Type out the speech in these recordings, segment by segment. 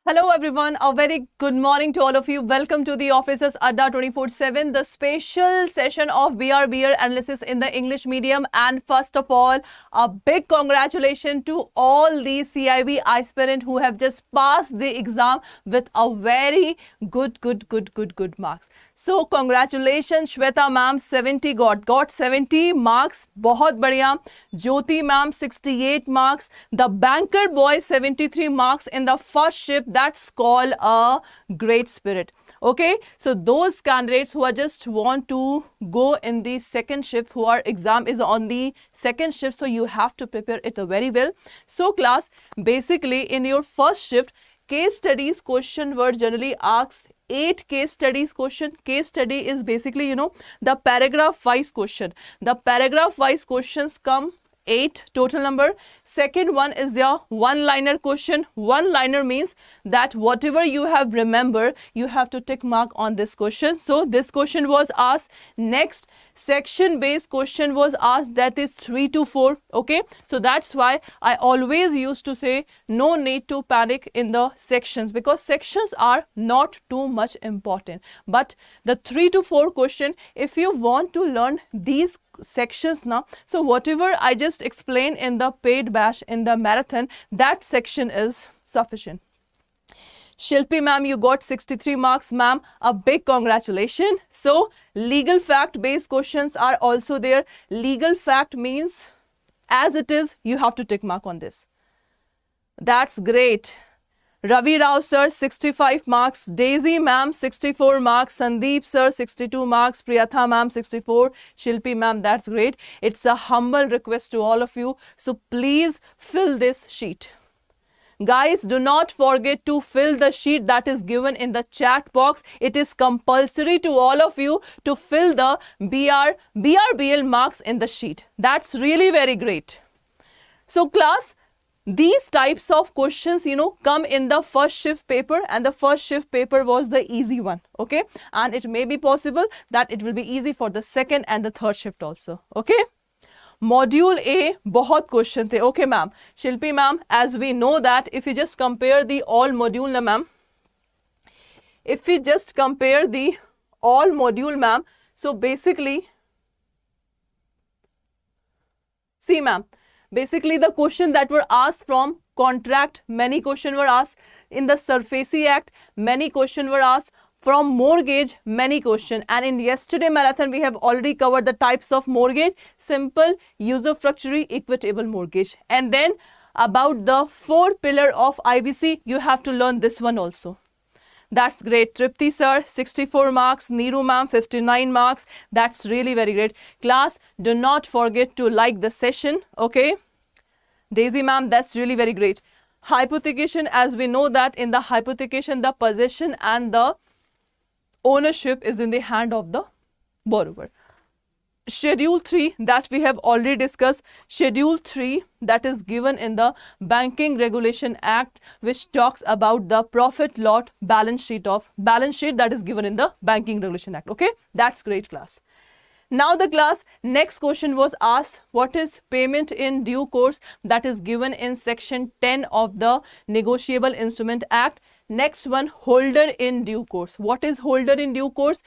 Hello everyone, a very good morning to all of you. Welcome to the offices Adda 24/7, the special session of BRBL analysis in the English medium. And first of all, a big congratulations to all the CIB aspirant who have just passed the exam with a very good marks. So congratulations Shweta ma'am, 70 got 70 marks, बहुत बढ़िया. Jyoti ma'am 68 marks. The banker boy 73 marks in the first shift. That's called a great spirit. Okay, so those candidates who are just want to go in the second shift, who are exam is on the second shift, so you have to prepare it very well. So class, basically in your first shift, case studies question were generally asked 8 case studies question. Case study is basically, the paragraph wise question. The paragraph wise questions come 8 total number. Second one is the one-liner question. One-liner means that whatever you have remembered, you have to tick mark on this question. So this question was asked. Next, section-based question was asked, that is 3 to 4. Okay, so that's why I always used to say no need to panic in the sections, because sections are not too much important. But the 3 to 4 question, if you want to learn these sections now, so whatever I just explained in the paid bash in the marathon, that section is sufficient. Shilpi ma'am, you got 63 marks. Ma'am, a big congratulations. So legal fact based questions are also there. Legal fact means as it is, you have to tick mark on this. That's great. Ravi Rao sir 65 marks, Daisy ma'am 64 marks, Sandeep sir 62 marks, Priyatha ma'am 64, Shilpi ma'am, that's great. It's a humble request to all of you, so please fill this sheet. Guys, do not forget to fill the sheet that is given in the chat box. It is compulsory to all of you to fill the BRBL marks in the sheet. That's really very great. So class, these types of questions, come in the first shift paper, and the first shift paper was the easy one. Okay, and it may be possible that it will be easy for the second and the third shift also. Okay, module A, बहुत question थे. Okay ma'am, Shilpi ma'am, as we know that if you just compare the all module na ma'am, if we just compare the all module ma'am, so basically, see ma'am, basically the question that were asked from contract, many questions were asked. In the SURFACI Act, many questions were asked. From mortgage, many questions. And in yesterday marathon, we have already covered the types of mortgage: simple, usufructuary, equitable mortgage. And then about the 4 pillar of IBC, you have to learn this one also. That's great. Tripti sir 64 marks, Neeru ma'am 59 marks. That's really very great. Class, do not forget to like the session. Okay, Daisy ma'am, that's really very great. Hypothecation, as we know that in the hypothecation, the possession and the ownership is in the hand of the borrower. Schedule 3 that we have already discussed. Schedule 3 that is given in the Banking Regulation Act, which talks about the profit loss balance sheet that is given in the Banking Regulation Act. Okay, that's great class. Now the class, next question was asked, what is payment in due course, that is given in section 10 of the Negotiable Instrument Act. Next one, holder in due course. What is holder in due course?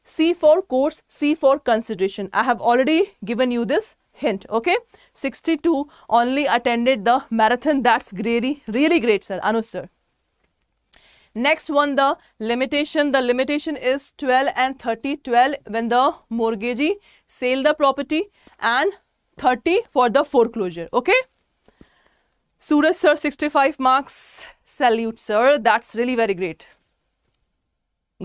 C for course, C for consideration. I have already given you this hint. Okay, 62 only attended the marathon. That's really great sir, Anush sir. Next one, the limitation. The limitation is 12 and 30. 12 when the mortgagee sell the property, and 30 for the foreclosure. Okay, Suraj sir 65 marks. Salute sir, that's really very great.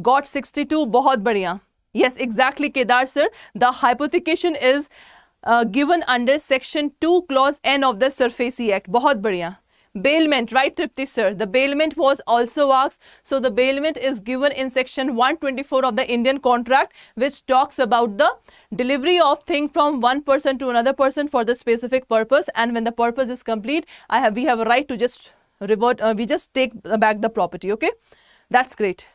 Got 62, बहुत बढ़िया. Yes, exactly Kedar sir. The hypothecation is given under section 2 clause N of the SURFACI Act. बहुत बढ़िया. Bailment, right Tripti sir, the bailment was also asked. So the bailment is given in section 124 of the Indian contract, which talks about the delivery of thing from one person to another person for the specific purpose, and when the purpose is complete, we have a right to just revert, we just take back the property. Okay, that's great.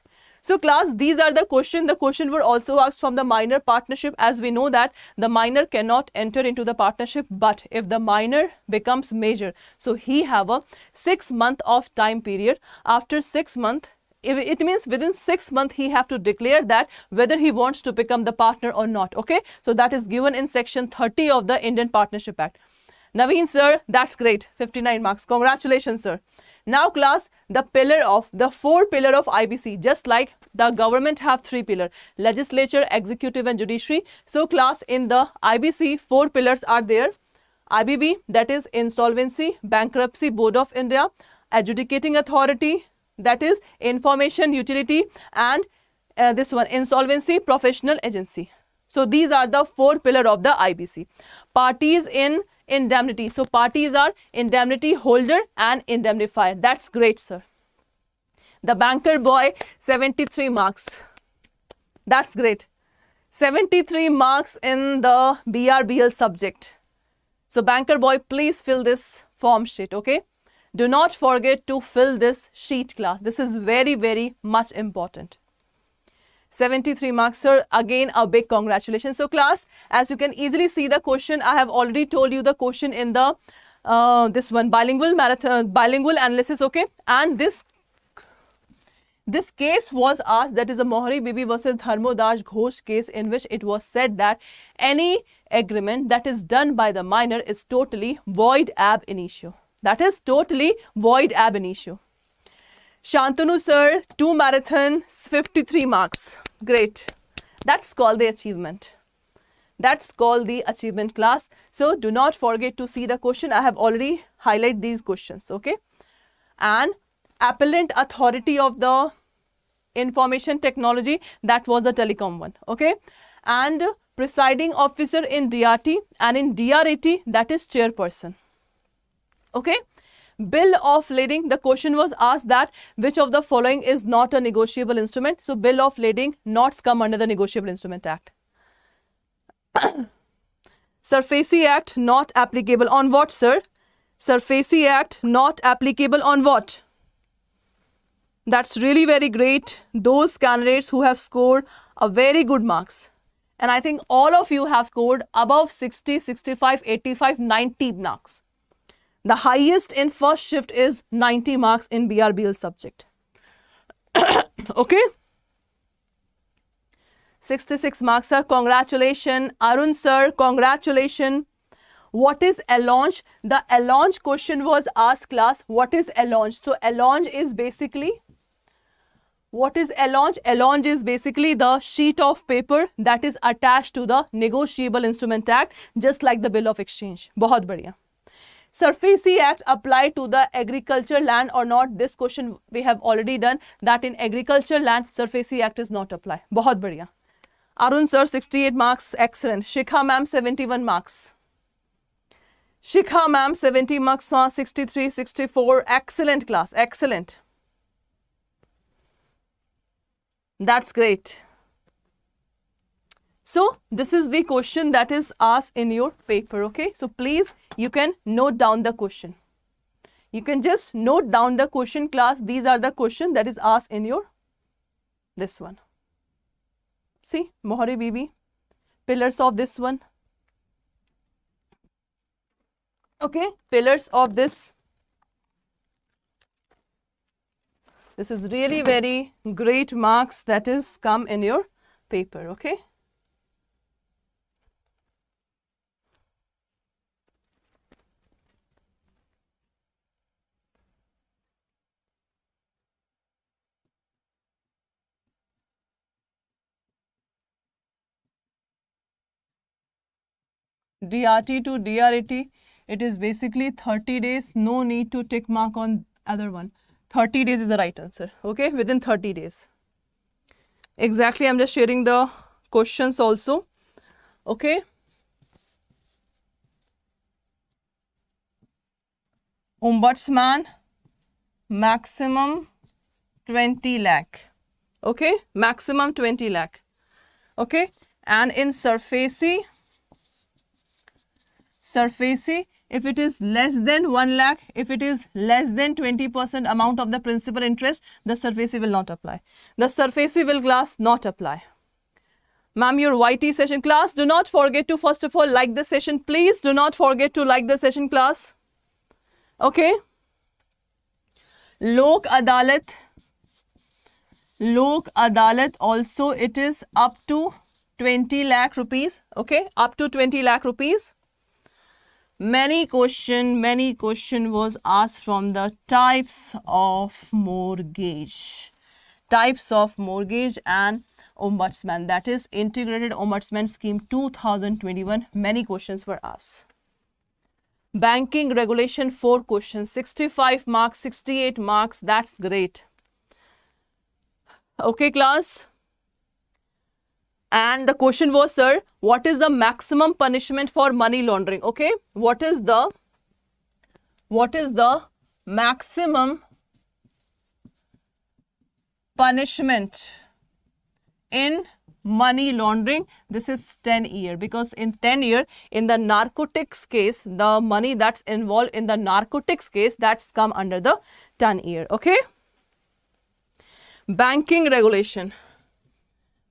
So class, these are the question. The question were also asked from the minor partnership, as we know that the minor cannot enter into the partnership, but if the minor becomes major, so he have a 6 month of time period. After 6 months, it means within 6 months he have to declare that whether he wants to become the partner or not. Okay, so that is given in section 30 of the Indian Partnership Act. Naveen sir, that's great, 59 marks. Congratulations sir. Now class, the 4 pillar of IBC, just like the government have 3 pillar, legislature, executive and judiciary. So class, in the IBC 4 pillars are there. IBB, that is insolvency, bankruptcy, board of India, adjudicating authority, that is information utility, and this one, insolvency professional agency. So these are the 4 pillar of the IBC. Parties in indemnity. So parties are indemnity holder and indemnifier. That's great sir. The banker boy, 73 marks. That's great. 73 marks in the BRBL subject. So banker boy, please fill this form sheet, okay? Do not forget to fill this sheet class. This is very, very much important. 73 marks sir, again a big congratulations. So class, as you can easily see the question, I have already told you the question in the this one, bilingual analysis, okay? And this case was asked, that is a Mohari Bibi versus Dharmodas Ghosh case, in which it was said that any agreement that is done by the minor is totally void ab initio. That is totally void ab initio. Shantanu sir, 2 marathon, 53 marks. Great. That's called the achievement. That's called the achievement class. So do not forget to see the question. I have already highlighted these questions, okay? And appellant authority of the information technology, that was the telecom one, okay? And presiding officer in DRT and in DRAT, that is chairperson, okay? Bill of lading, the question was asked that which of the following is not a negotiable instrument. So bill of lading not come under the Negotiable Instrument Act. Surface Act not applicable on what sir? Surface Act not applicable on what? That's really very great. Those candidates who have scored a very good marks. And I think all of you have scored above 60, 65, 85, 90 marks. The highest in first shift is 90 marks in BRBL subject. Okay. 66 marks sir. Congratulations. Arun sir, congratulations. What is allonge? The allonge question was asked class. What is allonge? So allonge is basically, what is allonge? Allonge is basically the sheet of paper that is attached to the Negotiable Instrument Act, just like the Bill of Exchange. बहुत बढ़िया. Surface Act apply to the agriculture land or not? This question we have already done, that in agriculture land Surface Act is not apply. बहुत बढ़िया. Arun sir, 68 marks. Excellent. Shikha ma'am, 71 marks. Shikha ma'am, 70 marks. 63, 64. Excellent class. Excellent. That's great. So this is the question that is asked in your paper, okay? So please, you can note down the question. You can just note down the question class. These are the question that is asked in your, this one. See, Mohari Bibi, pillars of this one. Okay, pillars of this. This is really very great marks that is come in your paper, okay? DRT to DRAT, it is basically 30 days. No need to tick mark on other one. 30 days is the right answer, okay? Within 30 days. Exactly, I'm just sharing the questions also, okay? Ombudsman, maximum 20 lakh, okay? Maximum 20 lakh, okay? And in Surface, if it is less than 1 lakh, if it is less than 20% amount of the principal interest, the SARFAESI will not apply. The SARFAESI will class not apply. Ma'am, your YT session class, do not forget to first of all like the session. Please do not forget to like the session class. Okay. Lok Adalat also it is up to 20 lakh rupees. Okay, up to 20 lakh rupees. Many question was asked from the types of mortgage. Types of mortgage and ombudsman, that is integrated ombudsman scheme 2021. Many questions were asked. Banking regulation 4 questions, 65 marks, 68 marks. That's great. Okay, class. And the question was, sir, what is the maximum punishment for money laundering? Okay, what is the maximum punishment in money laundering? This is 10 years, because in 10 years in the narcotics case, the money that's involved in the narcotics case, that's come under the 10 years. Okay. Banking regulation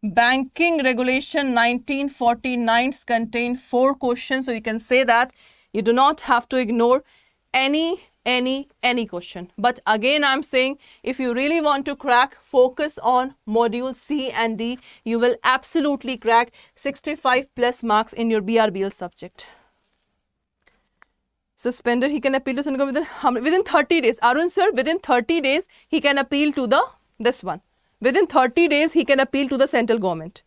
1949 contain 4 questions, so you can say that you do not have to ignore any question. But again, I'm saying if you really want to crack, focus on module C and D. You will absolutely crack 65 plus marks in your BRBL subject. Suspended, he can appeal to central government within 30 days. Arun sir, within 30 days he can appeal to this one. Within 30 days he can appeal to the central government.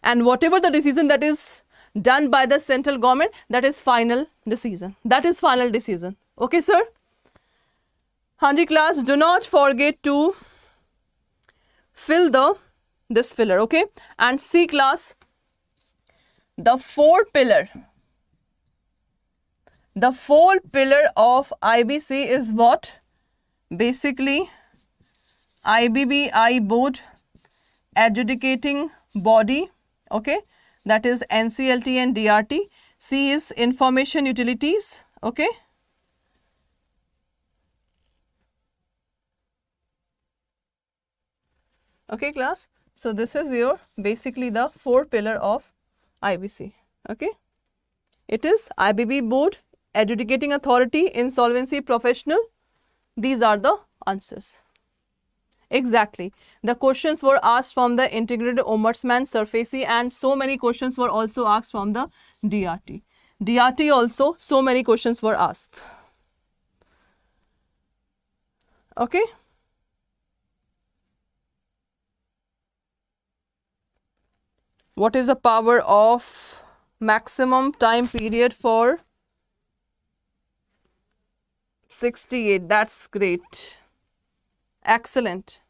And whatever the decision that is done by the central government, that is final decision. That is final decision. Okay, sir? Hanji class, do not forget to fill this filler, okay? And C class, the 4 pillar of IBC is what? Basically, IBBI board, adjudicating body, okay? That is NCLT and DRT. C is information utilities, okay? Okay, class. So this is your basically the 4 pillar of IBC. Okay. It is IBB board, adjudicating authority, insolvency professional. These are the answers. Exactly. The questions were asked from the integrated ombudsman, SARFAESI, and so many questions were also asked from the DRT. DRT also, so many questions were asked. Okay. What is the power of maximum time period for 68? That's great. Excellent.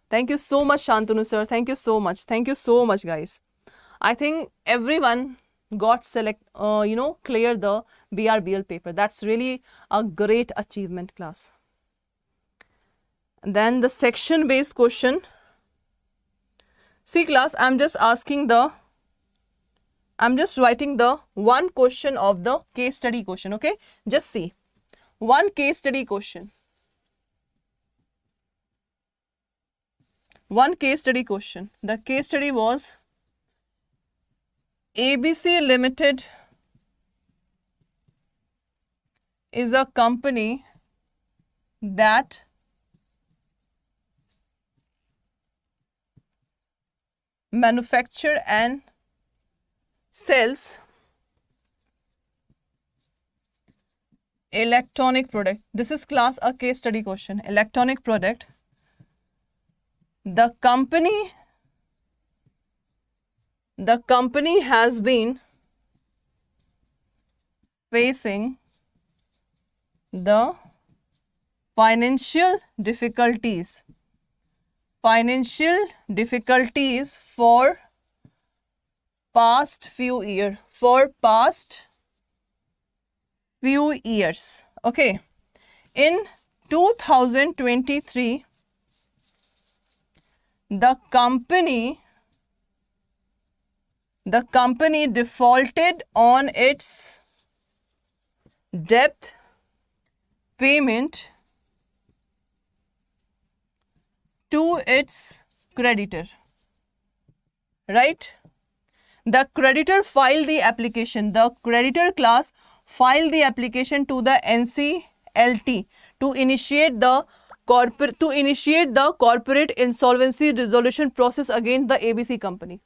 Thank you so much, Shantanu sir. Thank you so much. Thank you so much, guys. I think everyone got clear the BRBL paper. That's really a great achievement, class. And then the section based question. See, class, I'm just writing the one question of the case study question, okay? Just see. One case study question. One case study question. The case study was ABC Limited is a company that manufacture and sells electronic product. This is class a case study question. Electronic product. The company has been facing the financial difficulties for past few years. Okay. In 2023, the company defaulted on its Debt payment to its creditor, right? The creditor filed the application. The creditor class filed the application to the NCLT to initiate the corporate insolvency resolution process against the ABC company.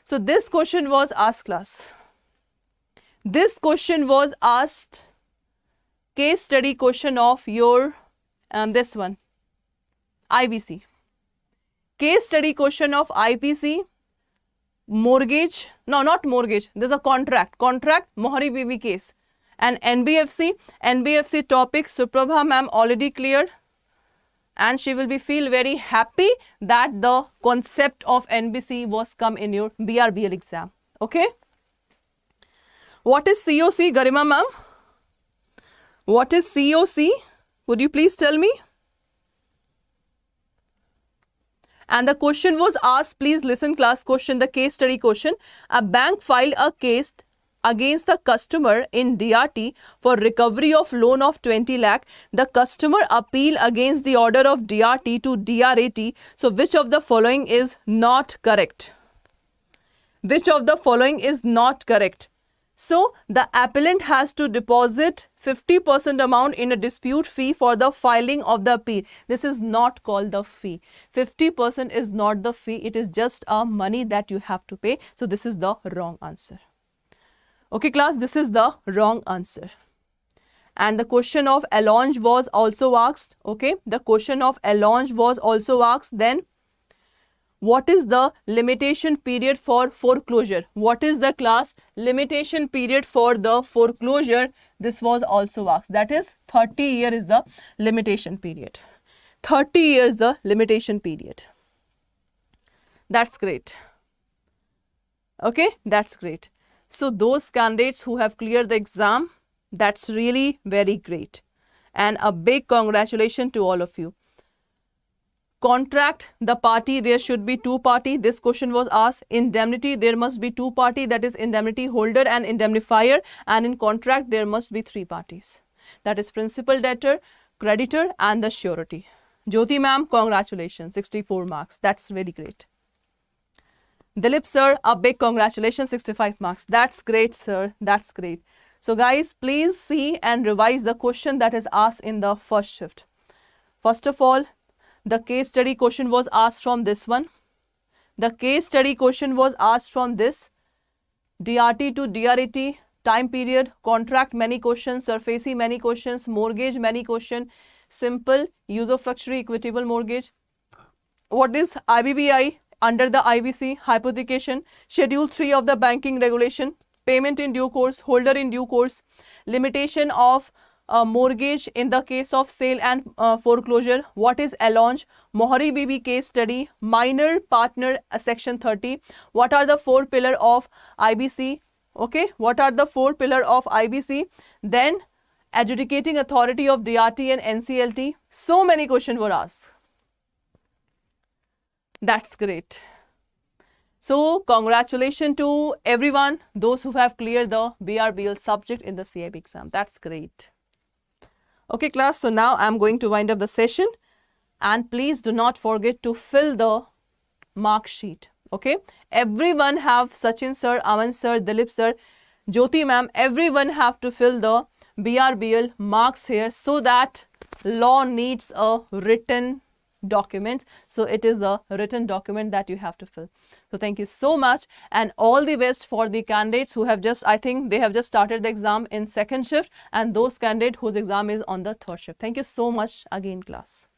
So this question was asked, class. This question was asked, case study question of your this one, IBC. Case study question of IPC, mortgage, no, not mortgage, there's a contract, Mohari Bibi case. And NBFC topic, Suprabha ma'am already cleared. And she will be feel very happy that the concept of NBC was come in your BRBL exam. Okay. What is COC, Garima ma'am? What is COC? Would you please tell me? And the question was asked, please listen class question, the case study question. A bank filed a case against the customer in DRT for recovery of loan of 20 lakh. The customer appeal against the order of DRT to DRAT. So which of the following is not correct? Which of the following is not correct? So the appellant has to deposit 50% amount in a dispute fee for the filing of the appeal. This is not called the fee. 50% is not the fee. It is just a money that you have to pay. So this is the wrong answer. Okay class, this is the wrong answer. And the question of allonge was also asked. Okay, the question of allonge was also asked. Then what is the limitation period for foreclosure? What is the class limitation period for the foreclosure? This was also asked. That is 30 years is the limitation period. 30 years the limitation period. That's great. Okay, that's great. So those candidates who have cleared the exam, that's really very great. And a big congratulations to all of you. Contract, the party, there should be two party. This question was asked. Indemnity, there must be two party, that is indemnity holder and indemnifier. And in contract, there must be three parties. That is principal debtor, creditor and the surety. Jyoti ma'am, congratulations, 64 marks. That's very great. Dilip sir, a big congratulations, 65 marks. That's great, sir. That's great. So guys, please see and revise the question that is asked in the first shift. First of all, the case study question was asked from this one. The case study question was asked from this. DRT to DRAT, time period, contract, many questions, surfacey, many questions, mortgage, many questions, simple, usufructuary, equitable mortgage. What is IBBI under the IBC, hypothecation, schedule 3 of the banking regulation, payment in due course, holder in due course, limitation of mortgage in the case of sale and foreclosure. What is allonge? Mohari Bibi case study, minor partner, section 30. What are the 4 pillars of IBC? Okay, what are the 4 pillars of IBC? Then adjudicating authority of DRT and NCLT. So many questions were asked. That's great. So congratulations to everyone, those who have cleared the BRBL subject in the CAIIB exam. That's great. Okay class, so now I am going to wind up the session and please do not forget to fill the mark sheet. Okay, everyone have Sachin sir, Aman sir, Dilip sir, Jyoti ma'am, everyone have to fill the BRBL marks here, so that law needs a written document. So it is the written document that you have to fill. So thank you so much and all the best for the candidates who have just, I think they have just started the exam in second shift, and those candidates whose exam is on the third shift. Thank you so much again class.